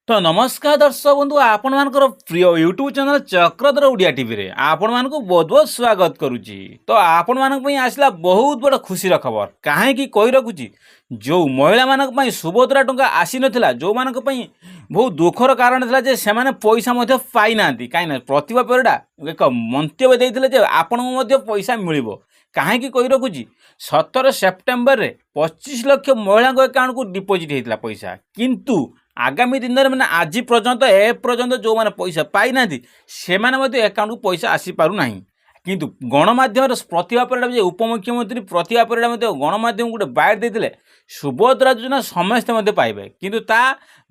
तो नमस्कार दर्शक बंधु आपण मानकर प्रिय YouTube channel Chakradhar Odia TV रे आपण मानक बहुत बहुत स्वागत करुच्ची। तो आपण मानक पई आसला बहुत बड़ खुशी खबर काहे कि कहि रखुची जो महिला मानक पई सुभद्रा टंका आसी नथिला जो मानक पई बहुत दुखर कारण थिला जे सेमाने पैसा मध्ये पाई नांती काई ना प्रतिभा परिडा एक मंतव्य देइथिले जे आपन मध्ये पैसा मिलिबो काहे कि कहि रखुची 17 सेप्टेम्बर रे 25 लाख महिला अकाउंट को डिपोजिट हेतिला पैसा किंतु आगामी दिन में आज पर्यंत पर्यंत जो मैंने पैसा पाई ना से अकाउंट को पैसा आसी पारु नाही किंतु गणमाध्यम प्रतिभा परिडा उपमुख्यमंत्री प्रतिभा परिडा गणमाध्यम गोटे बाइट देते सुभद्रा योजना समस्ते पाइबे किंतु ता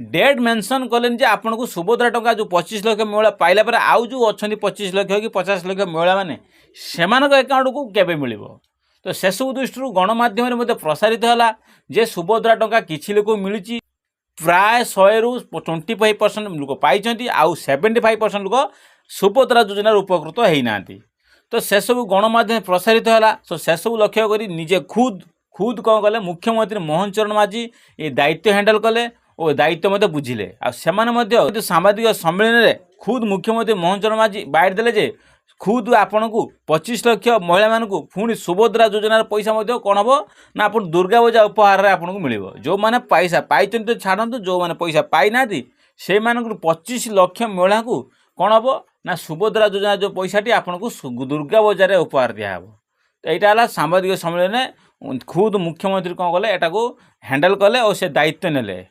डेट मेंशन कले आपन को सुभद्रा टंका जो 25 लाख महिला पाइला पर आउ जो अच्छा 25 लाख कि 50 लाख महिला मैंने से अकाउंट को केबे मिलिबो। तो से सब दृष्टि गणमाध्यम प्रसारित है जे सुभद्रा टंका किछि लोक मिलुची प्राय 100 रु 25% लोक पाई आउ 75% लोक सुभद्रा योजना उपकृत होना। तो से सब गणमाध्यम प्रसारित है तो से सब लक्ष्य कर निजे खुद खुद कौन कले मुख्यमंत्री मोहन चरण माझी ये दायित्व हैंडल कले और दायित्व बुझिले आ सामाजिक सम्मेलन में खुद मुख्यमंत्री मोहन चरण माझी बाइट देले जे खुद आपन को 25 लाख महिला मान को पुणी सुभद्रा योजनार पैसा कौन हम ना आप दुर्गा पूजा उपहार आपन को मिल जो मैंने पैसा पाई तो छाड़ू जो मैंने पैसा पाई ना से 25 लाख महिला को कौन हम ना सुभद्रा योजना जो पैसाटी आपन को दुर्गा बजार उपहार दिहब। तो यहाँ है सामाजिक सम्मेलन खुद मुख्यमंत्री कौन कले एटा को हैंडल कले और से दायित्व नेले।